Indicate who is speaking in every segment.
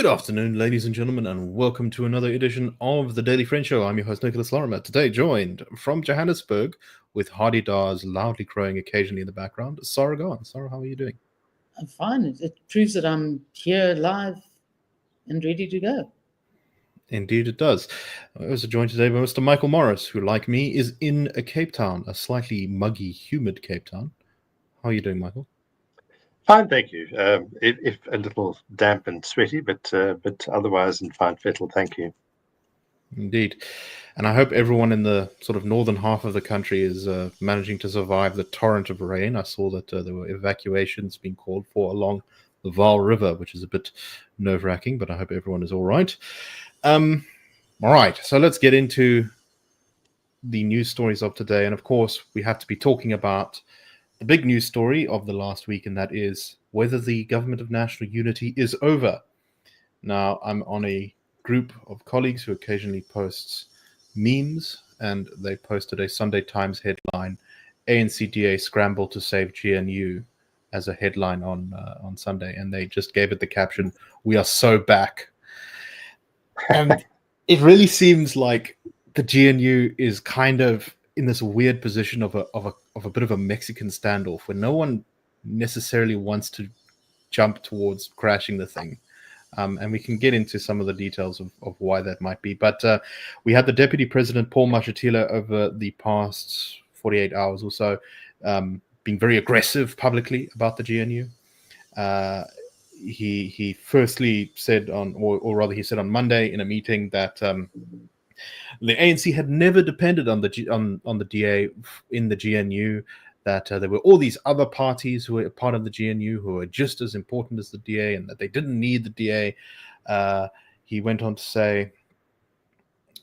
Speaker 1: Good afternoon, ladies and gentlemen, and welcome to another edition of the Daily Friend Show. I'm your host, Nicholas Lorimer. Today, joined from Johannesburg with Hardy Dars loudly crowing occasionally in the background. Sara, go on. Sara, how are you doing?
Speaker 2: I'm fine. It proves that I'm here live and ready to go.
Speaker 1: Indeed, it does. I was joined today by Mr. Michael Morris, who, like me, is in a Cape Town, a slightly muggy, humid Cape Town. How are you doing, Michael?
Speaker 3: Fine, thank you. If a little damp and sweaty, but otherwise in fine fettle, thank you.
Speaker 1: Indeed. And I hope everyone in the sort of northern half of the country is managing to survive the torrent of rain. I saw that there were evacuations being called for along the Vaal River, which is a bit nerve-wracking, but I hope everyone is all right. All right, so let's get into the news stories of today. And of course, we have to be talking about the big news story of the last week, and that is whether the Government of National Unity is over. Now, I'm on a group of colleagues who occasionally posts memes, and they posted a Sunday Times headline, ANC DA scramble to save GNU, as a headline on Sunday, and they just gave it the caption, "We are so back." And it really seems like the GNU is kind of in this weird position of a bit of a Mexican standoff, where no one necessarily wants to jump towards crashing the thing. And we can get into some of the details of why that might be. But we had the Deputy President, Paul Mashatile, over the past 48 hours or so, being very aggressive publicly about the GNU. He firstly said or rather he said on Monday in a meeting that the ANC had never depended on the DA in the GNU, that there were all these other parties who were part of the GNU who were just as important as the DA, and that they didn't need the DA. He went on to say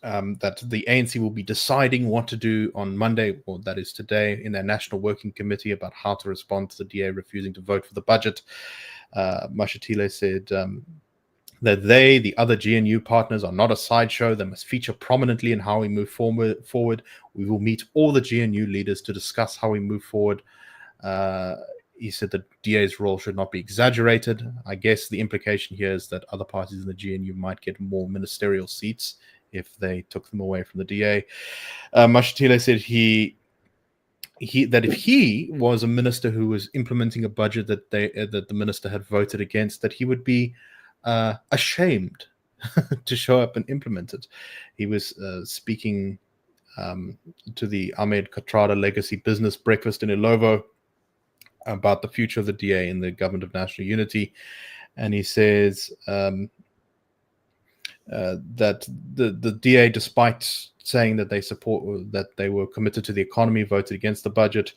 Speaker 1: that the ANC will be deciding what to do on Monday, or that is today, in their National Working Committee about how to respond to the DA refusing to vote for the budget. Mashatile said that the other GNU partners, are not a sideshow. They must feature prominently in how we move forward. We will meet all the GNU leaders to discuss how we move forward. He said the DA's role should not be exaggerated. I guess the implication here is that other parties in the GNU might get more ministerial seats if they took them away from the DA. Mashatile said that if he was a minister who was implementing a budget that the minister had voted against, that he would be ashamed to show up and implement it. He was speaking to the Ahmed Kathrada Legacy Business Breakfast in Ilovo about the future of the DA in the Government of National Unity, and he says that the DA, despite saying that they were committed to the economy, voted against the budget.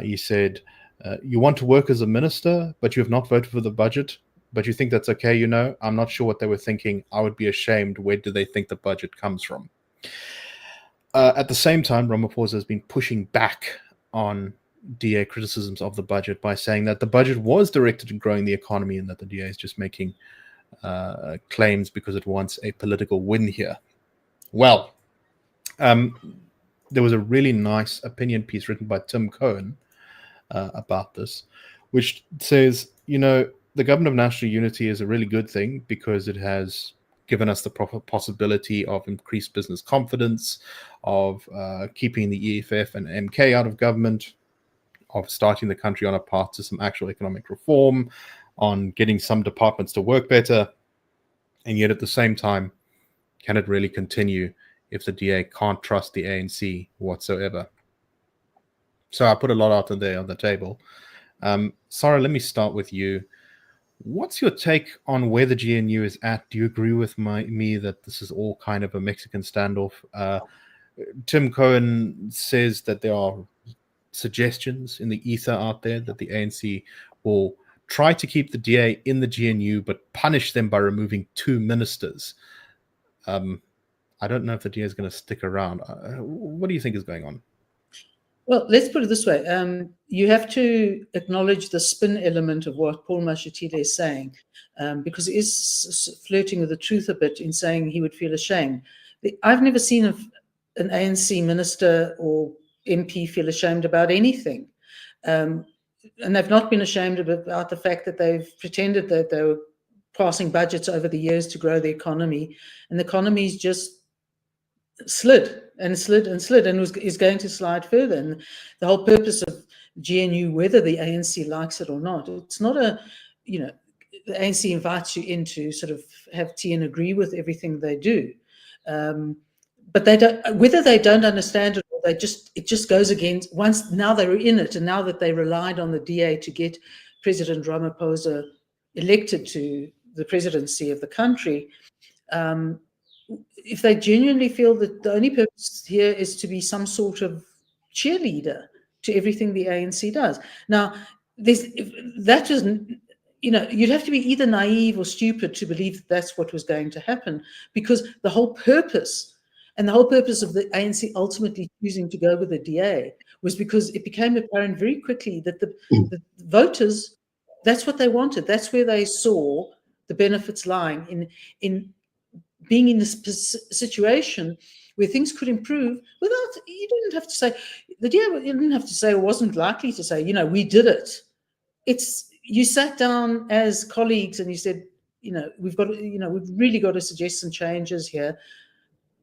Speaker 1: He said, "You want to work as a minister, but you have not voted for the budget. But you think that's okay, I'm not sure what they were thinking. I would be ashamed. Where do they think the budget comes from?" At the same time, Ramaphosa has been pushing back on DA criticisms of the budget by saying that the budget was directed at growing the economy and that the DA is just making claims because it wants a political win here. Well, there was a really nice opinion piece written by Tim Cohen about this, which says, the Government of National Unity is a really good thing because it has given us the proper possibility of increased business confidence, of keeping the EFF and MK out of government, of starting the country on a path to some actual economic reform, on getting some departments to work better. And yet at the same time, can it really continue if the DA can't trust the ANC whatsoever? So I put a lot out there on the table. Sara, let me start with you. What's your take on where the GNU is at? Do you agree with me that this is all kind of a Mexican standoff? Tim Cohen says that there are suggestions in the ether out there that the ANC will try to keep the DA in the GNU, but punish them by removing 2 ministers. I don't know if the DA is going to stick around. What do you think is going on?
Speaker 2: Well, let's put it this way. You have to acknowledge the spin element of what Paul Mashatile is saying, because he is flirting with the truth a bit in saying he would feel ashamed. I've never seen an ANC minister or MP feel ashamed about anything. And they've not been ashamed about the fact that they've pretended that they were passing budgets over the years to grow the economy, and the economy's just slid and slid and slid, and is going to slide further. And the whole purpose of GNU, whether the ANC likes it or not, it's not a, the ANC invites you in to sort of have tea and agree with everything they do. But they don't, whether they don't understand it or it just goes against, now they're in it, and now that they relied on the DA to get President Ramaphosa elected to the presidency of the country, if they genuinely feel that the only purpose here is to be some sort of cheerleader to everything the ANC does. Now, that isn't, you'd have to be either naive or stupid to believe that that's what was going to happen, because the whole purpose of the ANC ultimately choosing to go with the DA was because it became apparent very quickly that the voters, that's what they wanted. That's where they saw the benefits lying in being in this situation where things could improve without, you didn't have to say, the DA didn't have to say, or wasn't likely to say, we did it. You sat down as colleagues and you said, we've really got to suggest some changes here.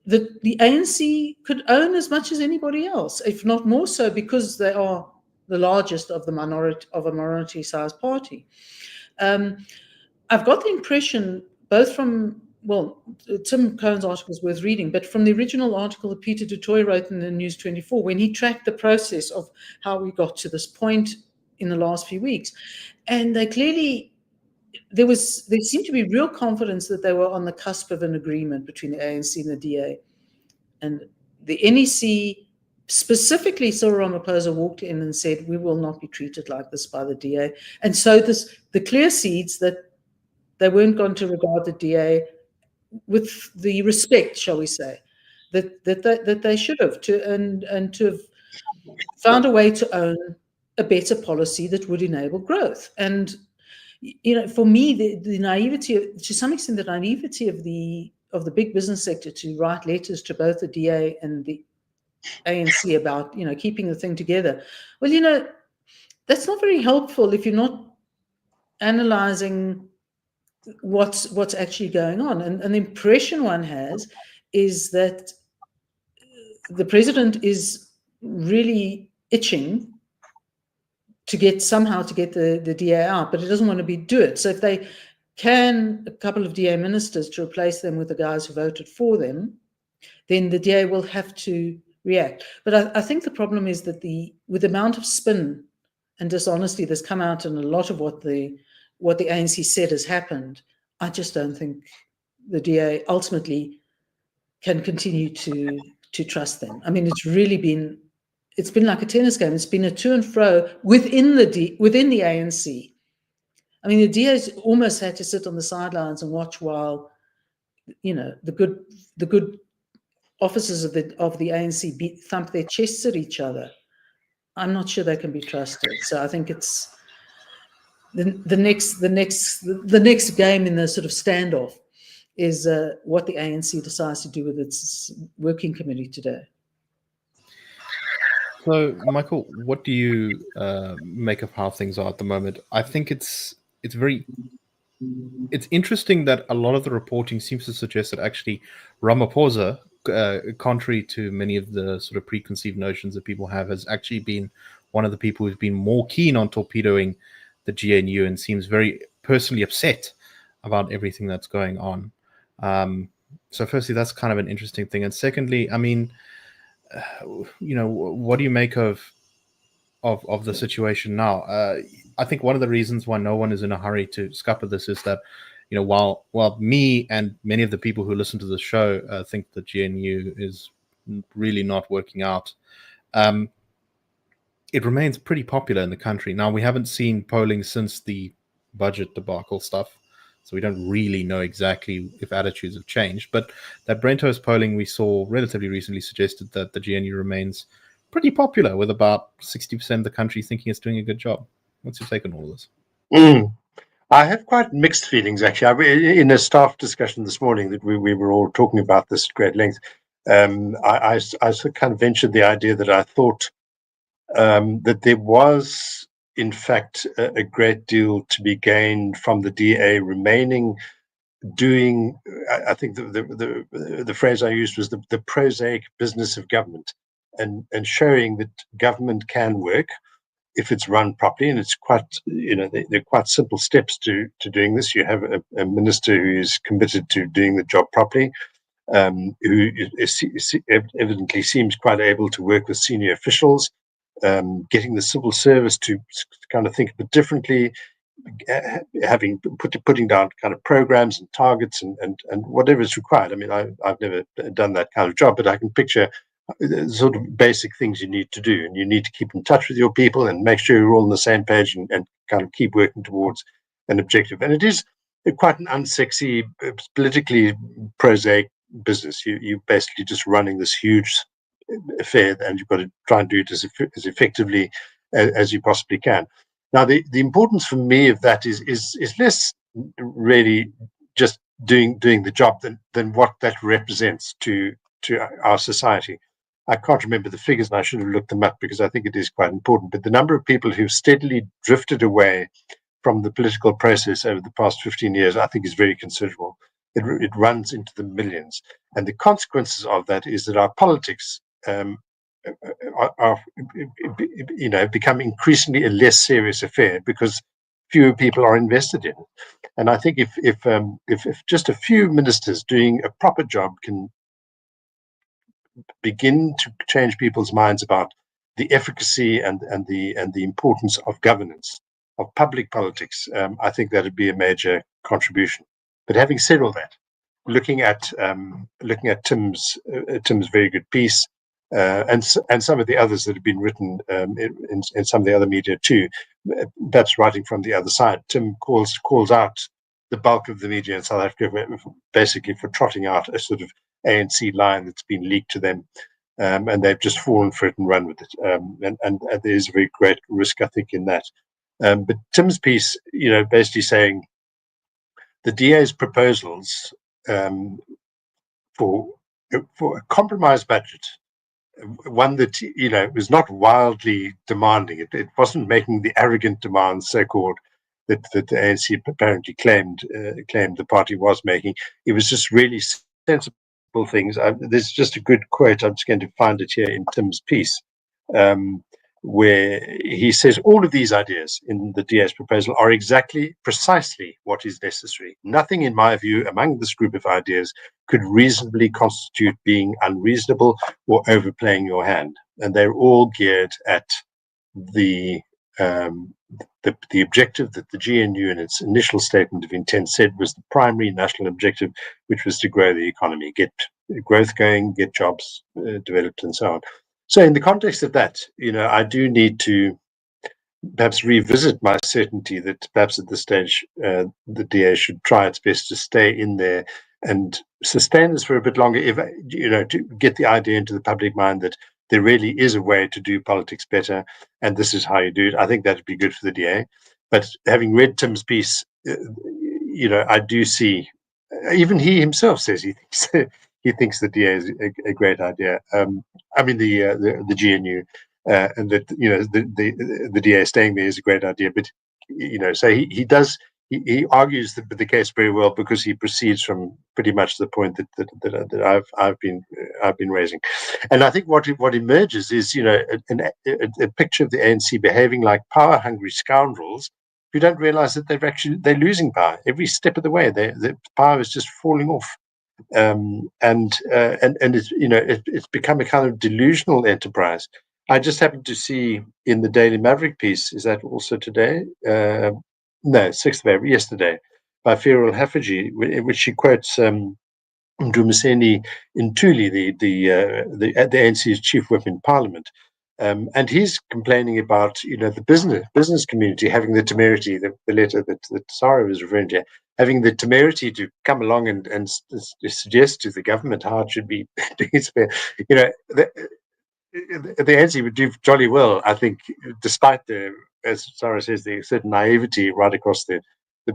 Speaker 2: The ANC could own as much as anybody else, if not more so, because they are the largest of a minority-sized party. I've got the impression, both from, Tim Cohen's article is worth reading, but from the original article that Peter du Toit wrote in the News 24, when he tracked the process of how we got to this point in the last few weeks, and they clearly, there seemed to be real confidence that they were on the cusp of an agreement between the ANC and the DA. And the NEC, specifically Cyril Ramaphosa, walked in and said, we will not be treated like this by the DA. And so the clear seeds that they weren't going to regard the DA with the respect, shall we say, that they should have, and to have found a way to own a better policy that would enable growth. And for me, the naivety, to some extent, the naivety of the big business sector to write letters to both the DA and the ANC about keeping the thing together. Well, that's not very helpful if you're not analyzing what's actually going on. And the impression one has is that the president is really itching somehow to get the DA out, but he doesn't want to do it. So if they can, a couple of DA ministers to replace them with the guys who voted for them, then the DA will have to react. But I think the problem is that with the amount of spin and dishonesty that's come out in a lot of what the ANC said has happened, I just don't think the DA ultimately can continue to trust them. I mean, it's been like a tennis game. It's been a to and fro within the ANC. I mean, the DA's almost had to sit on the sidelines and watch while, the good officers of the ANC thump their chests at each other. I'm not sure they can be trusted. So I think it's the next game in the sort of standoff is what the ANC decides to do with its working committee today.
Speaker 1: So, Michael, what do you make of how things are at the moment? I think it's interesting that a lot of the reporting seems to suggest that actually Ramaphosa, contrary to many of the sort of preconceived notions that people have, has actually been one of the people who's been more keen on torpedoing the GNU and seems very personally upset about everything that's going on. So firstly, that's kind of an interesting thing. And secondly, I mean, what do you make of the situation now? I think one of the reasons why no one is in a hurry to scupper this is that, while me and many of the people who listen to the show think the GNU is really not working out, it remains pretty popular in the country. Now, we haven't seen polling since the budget debacle stuff, so we don't really know exactly if attitudes have changed. But that Brento's polling we saw relatively recently suggested that the GNU remains pretty popular, with about 60% of the country thinking it's doing a good job. What's your take on all this?
Speaker 3: I have quite mixed feelings, actually. In a staff discussion this morning that we were all talking about this at great length, I sort of kind of ventured the idea that I thought that there was in fact, a great deal to be gained from the DA remaining doing, I think the phrase I used was the prosaic business of government, and showing that government can work if it's run properly. And it's quite, they're quite simple steps to doing this. You have a minister who is committed to doing the job properly, who evidently seems quite able to work with senior officials, getting the civil service to kind of think a bit differently, putting down kind of programs and targets and whatever is required. I mean, I've never done that kind of job, but I can picture the sort of basic things you need to do, and you need to keep in touch with your people and make sure you're all on the same page, and kind of keep working towards an objective. And it is quite an unsexy, politically prosaic business. You basically just running this huge affair, and you've got to try and do it as effectively as you possibly can. Now, the importance for me of that is less really just doing the job than what that represents to our society. I can't remember the figures, and I should have looked them up because I think it is quite important. But the number of people who've steadily drifted away from the political process over the past 15 years, I think, is very considerable. It runs into the millions, and the consequences of that is that our politics are become increasingly a less serious affair because fewer people are invested in it. And I think if just a few ministers doing a proper job can begin to change people's minds about the efficacy and the importance of governance, of public politics, I think that would be a major contribution. But having said all that, looking at Tim's very good piece, and some of the others that have been written in some of the other media too, perhaps writing from the other side, Tim calls out the bulk of the media in South Africa basically for trotting out a sort of ANC line that's been leaked to them, and they've just fallen for it and run with it. And there's a very great risk, I think, in that. But Tim's piece, basically saying the DA's proposals for a compromise budget, one that was not wildly demanding. It wasn't making the arrogant demands, so-called, that the ANC apparently claimed the party was making. It was just really sensible things. There's just a good quote. I'm just going to find it here in Tim's piece, where he says all of these ideas in the DA's proposal are precisely what is necessary. Nothing, in my view, among this group of ideas could reasonably constitute being unreasonable or overplaying your hand. And they're all geared at the objective that the GNU in its initial statement of intent said was the primary national objective, which was to grow the economy, get growth going, get jobs developed, and so on. So in the context of that, I do need to perhaps revisit my certainty that perhaps at this stage the DA should try its best to stay in there and sustain this for a bit longer, if to get the idea into the public mind that there really is a way to do politics better, and this is how you do it. I think that would be good for the DA. But having read Tim's piece, I do see, even he himself says he thinks the DA is a great idea. I mean the GNU, and that the DA staying there is a great idea. But so he argues the case very well, because he proceeds from pretty much the point that I've been raising. And I think what emerges is a picture of the ANC behaving like power hungry scoundrels who don't realize that they're losing power every step of the way. The power is just falling off. And it's become a kind of delusional enterprise. I just happened to see in the Daily Maverick piece, is that also today? No, 6th of April, yesterday, by Feral Haffiji, in which she quotes Ndumiseni Ntuli, the ANC's chief whip in Parliament. And he's complaining about the business community having the temerity, the letter that Sara was referring to, having the temerity to come along and suggest to the government how it should be doing its fair. The ANC would do jolly well, I think, despite as Sara says, the certain naivety right across the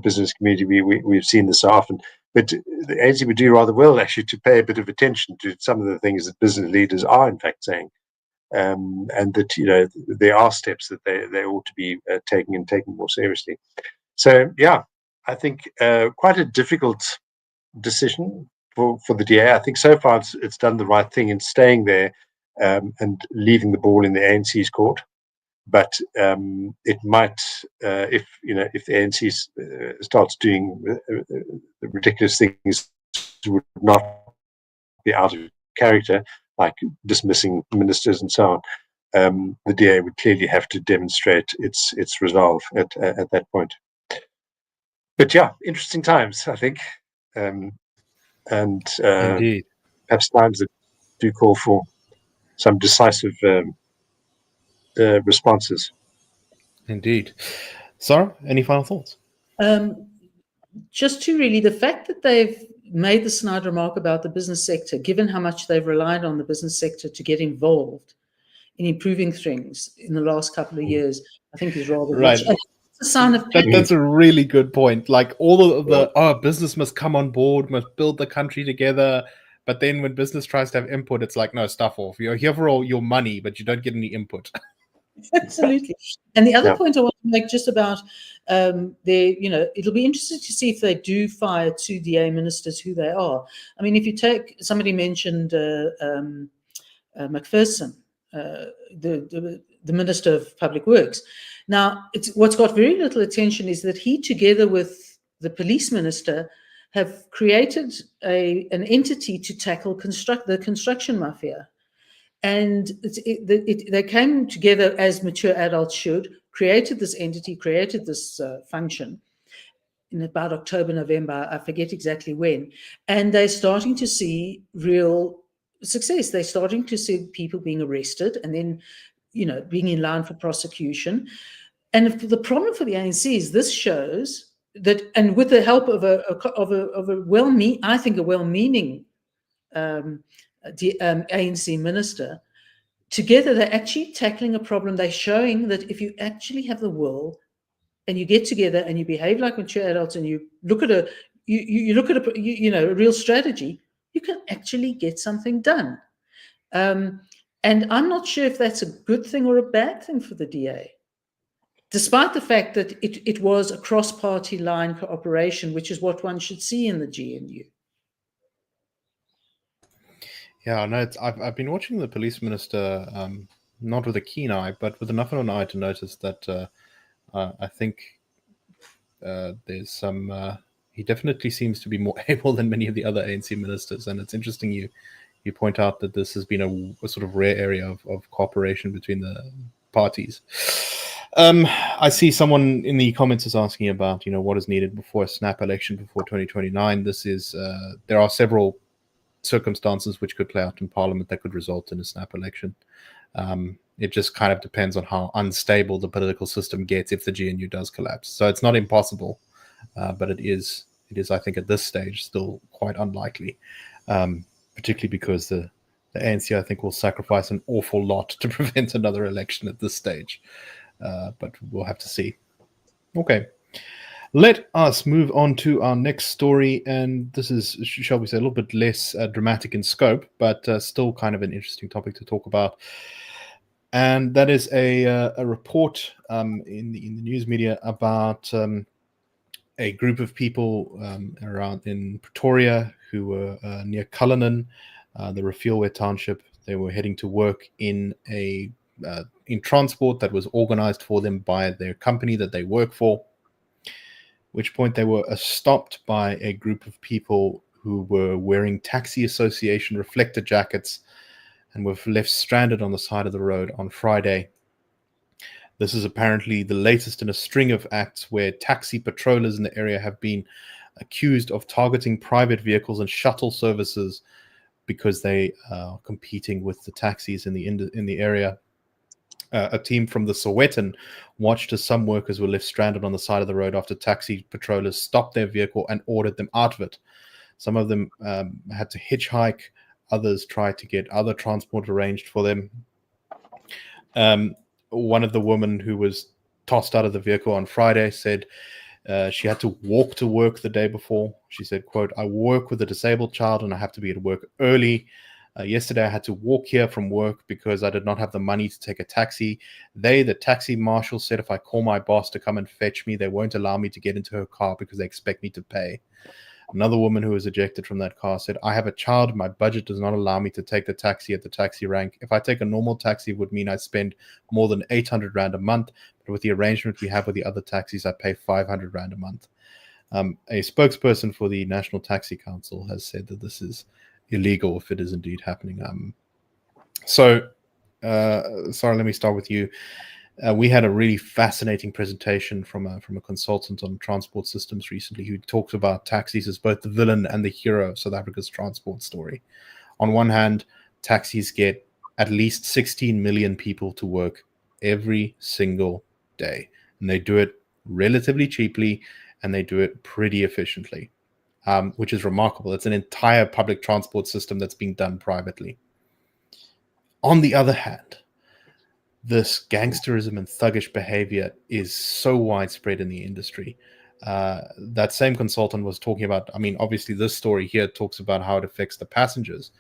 Speaker 3: business community. We've seen this so often. But the ANC would do rather well, actually, to pay a bit of attention to some of the things that business leaders are, in fact, saying. and that there are steps that they ought to be taking more seriously. So yeah, I think quite a difficult decision for the DA. I think so far it's done the right thing in staying there and leaving the ball in the ANC's court. But it might, if the ANC starts doing ridiculous things, would not be out of character, like dismissing ministers and so on. The DA would clearly have to demonstrate its resolve at that point. But yeah, interesting times, I think, and
Speaker 1: Indeed.
Speaker 3: perhaps times that do call for some decisive responses.
Speaker 1: Indeed. Sara, any final thoughts?
Speaker 2: Just to really, the fact that they've made the snide remark about the business sector, given how much they've relied on the business sector to get involved in improving things in the last couple of years, I think is rather
Speaker 1: right.
Speaker 2: It's a sign of panic.
Speaker 1: That's a really good point. Like all of the business must come on board, must build the country together. But then when business tries to have input, it's like, no, stuff off. You're here for all your money, but you don't get any input.
Speaker 2: Absolutely. And the other point I want to make just about it'll be interesting to see if they do fire two DA ministers, who they are. I mean, if you take, somebody mentioned McPherson, the Minister of Public Works. Now, what's got very little attention is that he, together with the police minister, have created an entity to tackle the construction mafia. And they came together as mature adults should, created this entity, created this function in about October, November, I forget exactly when. And they're starting to see real success. They're starting to see people being arrested and then, being in line for prosecution. And the problem for the ANC is this shows that, and with the help of a well-meaning ANC minister, together they're actually tackling a problem. They're showing that if you actually have the will and you get together and you behave like mature adults and you look at a real strategy, you can actually get something done. And I'm not sure if that's a good thing or a bad thing for the DA, despite the fact that it was a cross-party line cooperation, which is what one should see in the GNU.
Speaker 1: Yeah, no, I've been watching the police minister, not with a keen eye, but with enough of an eye to notice that I think there's some. He definitely seems to be more able than many of the other ANC ministers, and it's interesting you point out that this has been a sort of rare area of cooperation between the parties. I see someone in the comments is asking about what is needed before a snap election before 2029. This is there are several circumstances which could play out in Parliament that could result in a snap election. It just kind of depends on how unstable the political system gets if the GNU does collapse. So it's not impossible, but it is, I think, at this stage still quite unlikely, particularly because the ANC, I think, will sacrifice an awful lot to prevent another election at this stage. But we'll have to see. Okay. Let us move on to our next story, and this is, shall we say, a little bit less dramatic in scope, but still kind of an interesting topic to talk about. And that is a report in the news media about a group of people around in Pretoria who were near Cullinan, the Refilwe township. They were heading to work in transport that was organized for them by their company that they work for. Which point they were stopped by a group of people who were wearing taxi association reflector jackets and were left stranded on the side of the road on Friday. This is apparently the latest in a string of acts where taxi patrollers in the area have been accused of targeting private vehicles and shuttle services because they are competing with the taxis in the area. A team from the Sowetan watched as some workers were left stranded on the side of the road after taxi patrollers stopped their vehicle and ordered them out of it. Some of them had to hitchhike. Others tried to get other transport arranged for them. One of the women who was tossed out of the vehicle on Friday said she had to walk to work the day before. She said, quote, "I work with a disabled child and I have to be at work early. Yesterday, I had to walk here from work because I did not have the money to take a taxi. The taxi marshal, said if I call my boss to come and fetch me, they won't allow me to get into her car because they expect me to pay. Another woman who was ejected from that car said, I have a child. My budget does not allow me to take the taxi at the taxi rank. If I take a normal taxi, it would mean I spend more than 800 Rand a month. But with the arrangement we have with the other taxis, I pay 500 Rand a month. A spokesperson for the National Taxi Council has said that this is illegal if it is indeed happening. Sara, let me start with you. We had a really fascinating presentation from a consultant on transport systems recently who talks about taxis as both the villain and the hero of South Africa's transport story. On one hand, taxis get at least 16 million people to work every single day, and they do it relatively cheaply, and they do it pretty efficiently. Which is remarkable. It's an entire public transport system that's being done privately. On the other hand, this gangsterism and thuggish behavior is so widespread in the industry. That same consultant was talking about, obviously this story here talks about how it affects the passengers,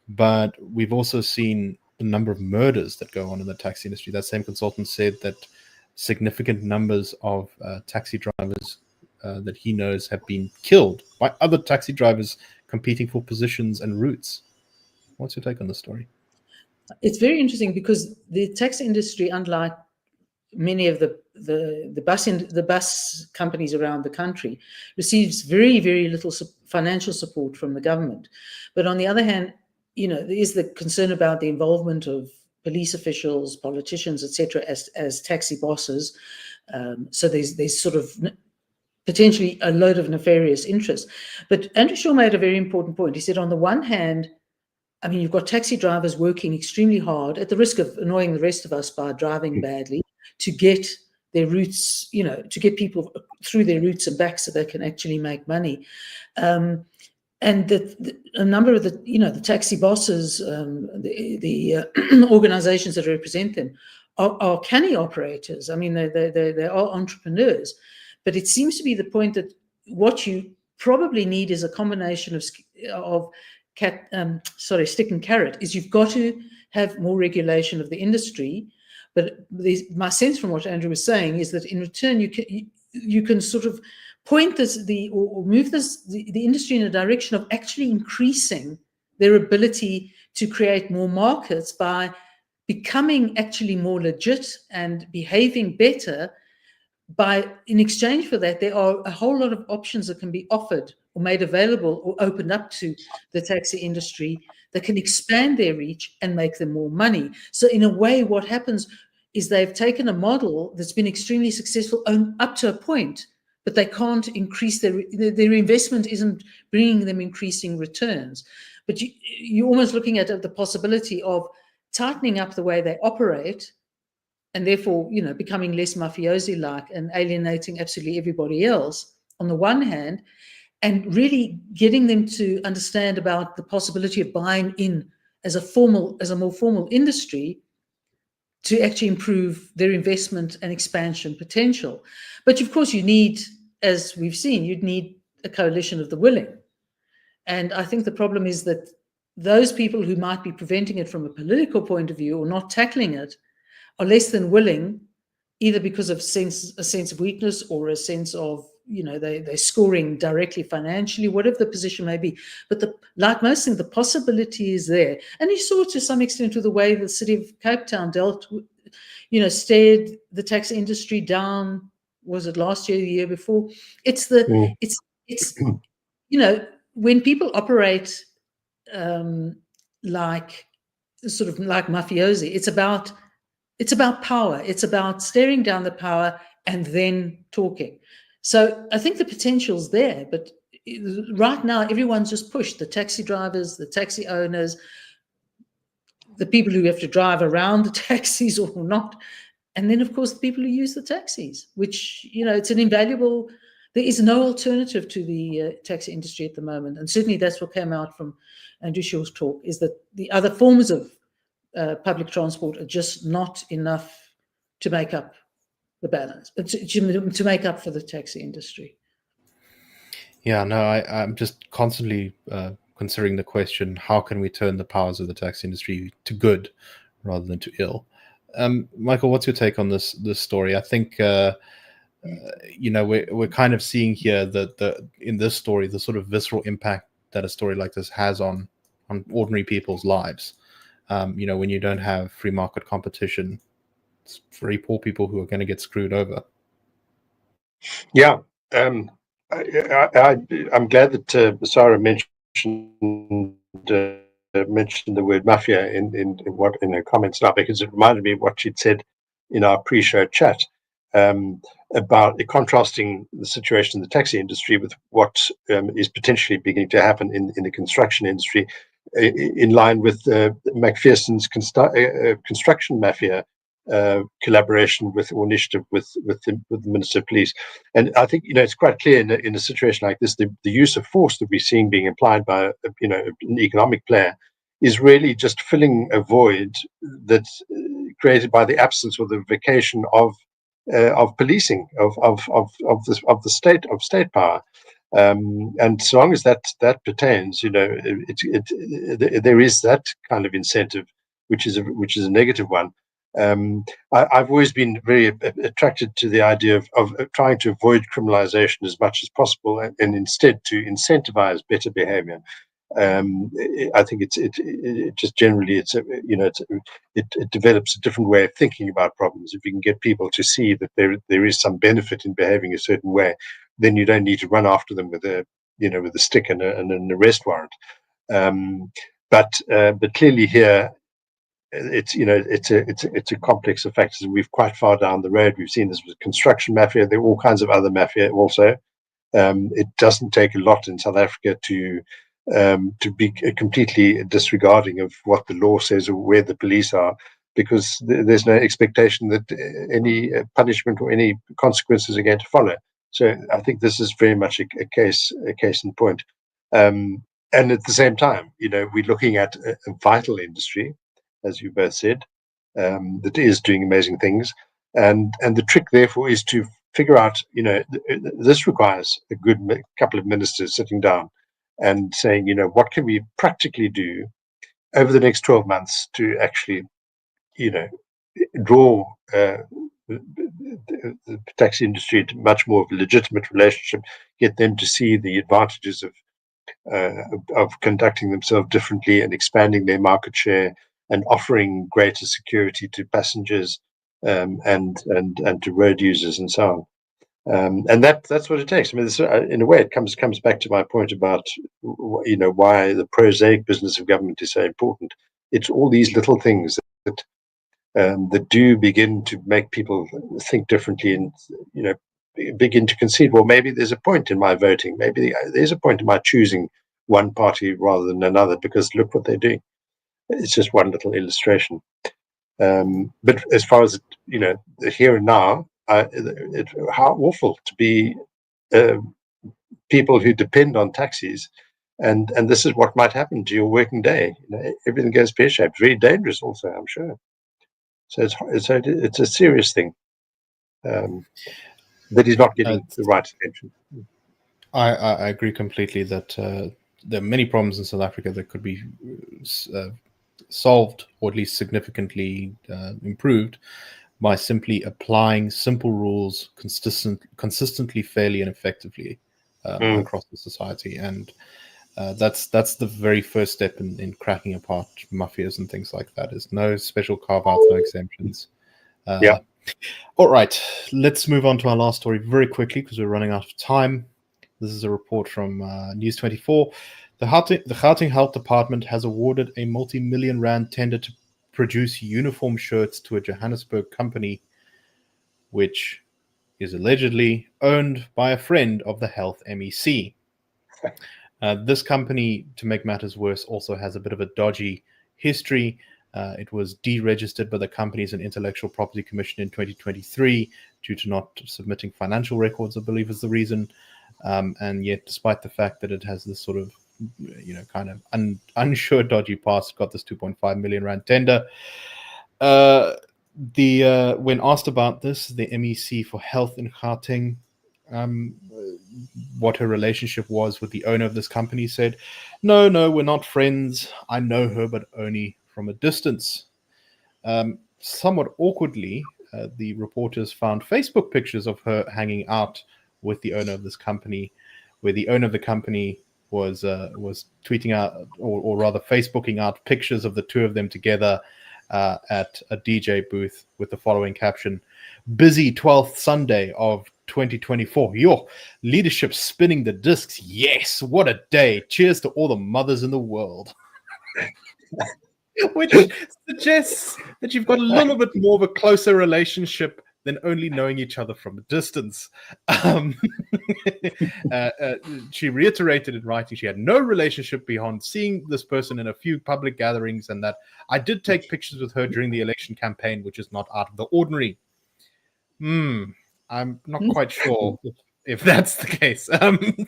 Speaker 1: but we've also seen the number of murders that go on in the taxi industry. That same consultant said that significant numbers of taxi drivers that he knows have been killed by other taxi drivers competing for positions and routes. What's your take on the story?
Speaker 2: It's very interesting because the taxi industry, unlike many of the bus companies around the country, receives very, very little financial support from the government. But on the other hand, there is the concern about the involvement of police officials, politicians, etc., as taxi bosses. So there's sort of potentially a load of nefarious interests. But Andrew Shaw made a very important point. He said, on the one hand, you've got taxi drivers working extremely hard at the risk of annoying the rest of us by driving badly to get their routes, to get people through their routes and back so they can actually make money. And a number of the taxi bosses, the organizations that represent them are canny operators. They are entrepreneurs. But it seems to be the point that what you probably need is a combination of stick and carrot. Is you've got to have more regulation of the industry. But my sense from what Andrew was saying is that in return you can sort of point or move the industry in a direction of actually increasing their ability to create more markets by becoming actually more legit and behaving better. In exchange for that, there are a whole lot of options that can be offered or made available or opened up to the taxi industry that can expand their reach and make them more money. So in a way, what happens is they've taken a model that's been extremely successful up to a point, but they can't increase their investment isn't bringing them increasing returns. But you're almost looking at the possibility of tightening up the way they operate, and therefore, becoming less mafiosi-like and alienating absolutely everybody else on the one hand, and really getting them to understand about the possibility of buying in as a more formal industry to actually improve their investment and expansion potential. But of course, you need, as we've seen, you'd need a coalition of the willing. And I think the problem is that those people who might be preventing it from a political point of view or not tackling it are less than willing, either because of a sense of weakness or a sense of, they're scoring directly financially, whatever the position may be. But like most things, the possibility is there. And you saw to some extent with the way the city of Cape Town dealt with, stared the taxi industry down. Was it last year, the year before? It's when people operate like mafiosi, it's about power. It's about staring down the power and then talking. So I think the potential's there, but right now everyone's just pushed. The taxi drivers, the taxi owners, the people who have to drive around the taxis or not, and then of course the people who use the taxis, which, it's an invaluable, there is no alternative to the taxi industry at the moment. And certainly that's what came out from Andrew Shaw's talk, is that the other forms of public transport are just not enough to make up the balance, to make up for the taxi industry.
Speaker 1: Yeah, no, I'm just constantly considering the question, how can we turn the powers of the taxi industry to good rather than to ill? Michael, what's your take on this story? I think we're kind of seeing here that in this story the sort of visceral impact that a story like this has on ordinary people's lives. When you don't have free market competition, it's very poor people who are going to get screwed over.
Speaker 3: Yeah, I'm glad that Sara mentioned the word mafia in her comments now, because it reminded me of what she'd said in our pre-show chat about contrasting the situation in the taxi industry with what is potentially beginning to happen in the construction industry, in line with Macpherson's construction mafia collaboration or initiative with the Minister of Police. And I think it's quite clear in a situation like this, the use of force that we're seeing being applied by an economic player is really just filling a void that's created by the absence or the vacation of policing of the state power. And so long as that pertains, there is that kind of incentive, which is a negative one. I've always been very attracted to the idea of trying to avoid criminalization as much as possible, and instead to incentivize better behavior. I think it just generally it develops a different way of thinking about problems. If you can get people to see that there is some benefit in behaving a certain way, then you don't need to run after them with a stick and an arrest warrant. But clearly here, it's a complex of factors, and we've quite far down the road. We've seen this with construction mafia. There are all kinds of other mafia also. It doesn't take a lot in South Africa to be completely disregarding of what the law says or where the police are, because there's no expectation that any punishment or any consequences are going to follow. So I think this is very much a case in point. And at the same time, we're looking at a vital industry, as you both said, that is doing amazing things. And the trick, therefore, is to figure out, this requires a good couple of ministers sitting down and saying, what can we practically do over the next 12 months to actually, draw the taxi industry to much more of a legitimate relationship, get them to see the advantages of conducting themselves differently and expanding their market share and offering greater security to passengers and to road users and so on. And that's what it takes. I mean, in a way, it comes back to my point about why the prosaic business of government is so important. It's all these little things that do begin to make people think differently, and begin to concede, well, maybe there's a point in my voting, maybe there's a point in my choosing one party rather than another, because look what they're doing. It's just one little illustration. But as far as the here and now, how awful to be people who depend on taxis, and this is what might happen to your working day. Everything goes pear-shaped. Very dangerous, also, I'm sure. So it's a serious thing that is not getting the right attention.
Speaker 1: I agree completely that there are many problems in South Africa that could be solved, or at least significantly improved, by simply applying simple rules consistently, fairly, and effectively across the society. And that's the very first step in cracking apart mafias and things like that. Is no special carve-outs, no exemptions.
Speaker 3: Yeah.
Speaker 1: All right, let's move on to our last story very quickly because we're running out of time. This is a report from News 24. The Gauteng Health Department has awarded a multi-million rand tender to produce uniform shirts to a Johannesburg company, which is allegedly owned by a friend of the health MEC. This company, to make matters worse, also has a bit of a dodgy history. It was deregistered by the Companies and Intellectual Property Commission in 2023 due to not submitting financial records, I believe is the reason. And yet, despite the fact that it has this sort of, kind of unsure dodgy past, got this 2.5 million rand tender. When asked about this, the MEC for Health in Gauteng what her relationship was with the owner of this company, said, no, we're not friends. I know her, but only from a distance. Somewhat awkwardly, the reporters found Facebook pictures of her hanging out with the owner of this company, where the owner of the company was tweeting out, or rather Facebooking out, pictures of the two of them together at a DJ booth with the following caption: "Busy 12th Sunday of 2024. Your leadership spinning the discs. Yes, what a day. Cheers to all the mothers in the world." Which suggests that you've got a little bit more of a closer relationship than only knowing each other from a distance. She reiterated in writing she had no relationship beyond seeing this person in a few public gatherings, and that I did take pictures with her during the election campaign, which is not out of the ordinary. I'm not quite sure if that's the case.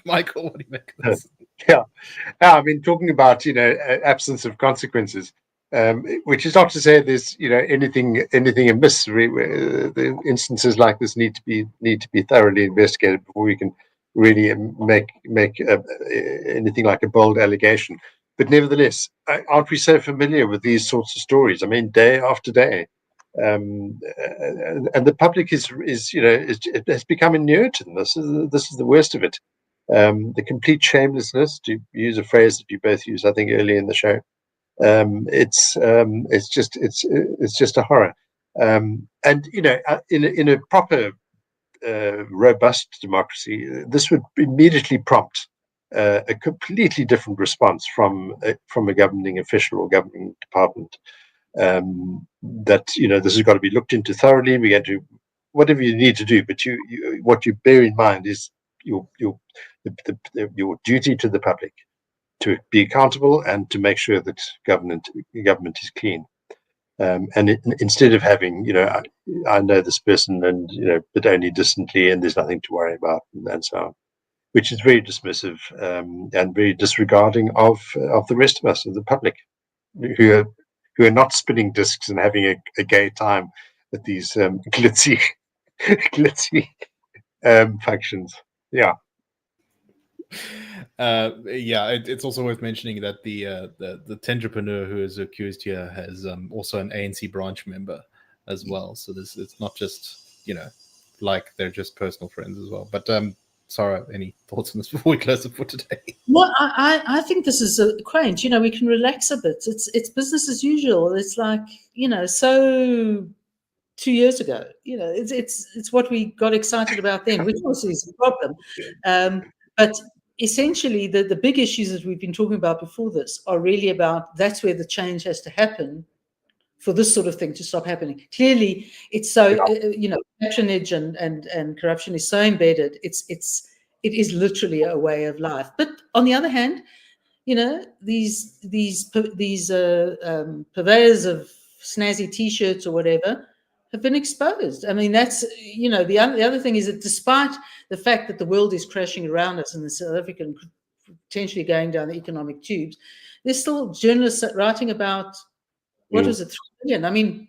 Speaker 1: Michael, what do you make of this?
Speaker 3: Yeah, I mean, talking about absence of consequences, which is not to say there's anything amiss. The instances like this need to be thoroughly investigated before we can really make anything like a bold allegation. But nevertheless, aren't we so familiar with these sorts of stories? I mean, day after day. And the public has become inured to them. This is the worst of it. The complete shamelessness, to use a phrase that you both used, I think, earlier in the show. It's just a horror. And in a proper robust democracy, this would immediately prompt a completely different response from a governing official or governing department. That this has got to be looked into thoroughly. We get to whatever you need to do, but what you bear in mind is your duty to the public to be accountable and to make sure that government is clean. Instead of having I know this person and but only distantly, and there's nothing to worry about, and so on, which is very dismissive and very disregarding of the rest of us, of the public, who are not spinning discs and having a gay time at these glitzy functions. Yeah.
Speaker 1: It's also worth mentioning that the entrepreneur who is accused here has also an ANC branch member as well. So it's not just like they're just personal friends as well. But Sara, any thoughts on this before we close it for today?
Speaker 2: Well, I think this is quaint. We can relax a bit. It's business as usual. It's like so 2 years ago. It's what we got excited about then, which also is a problem. But essentially, the big issues that we've been talking about before this are really about that's where the change has to happen for this sort of thing to stop happening. Clearly, it's so patronage and corruption is so embedded. It is literally a way of life. But on the other hand, these purveyors of snazzy T-shirts or whatever have been exposed. I mean, that's the other thing is that despite the fact that the world is crashing around us and the South African potentially going down the economic tubes, there's still journalists writing about what was it, 3 million? I mean,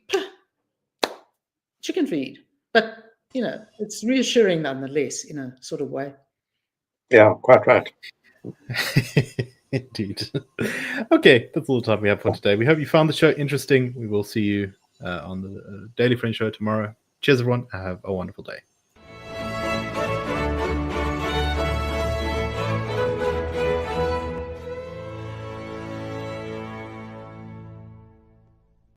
Speaker 2: chicken feed. But it's reassuring nonetheless in a sort of way.
Speaker 3: Yeah, quite right.
Speaker 1: Indeed. Okay, that's all the time we have for today. We hope you found the show interesting. We will see you on the Daily Friend Show tomorrow. Cheers, everyone. Have a wonderful day.